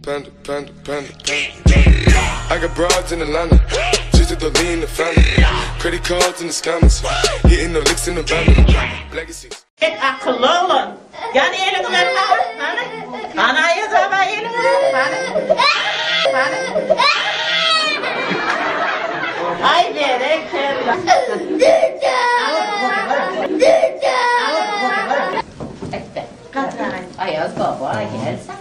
Panda, panda, panda, panda. I got broads in Atlanta, just to the lean, the family. Credit cards in the scammers, hitting the licks in the band. Legacies. Akıllı olun. Yani elini verme. Anayı zaman elini verme. Ay verek kella. Ayaz baba gelsen.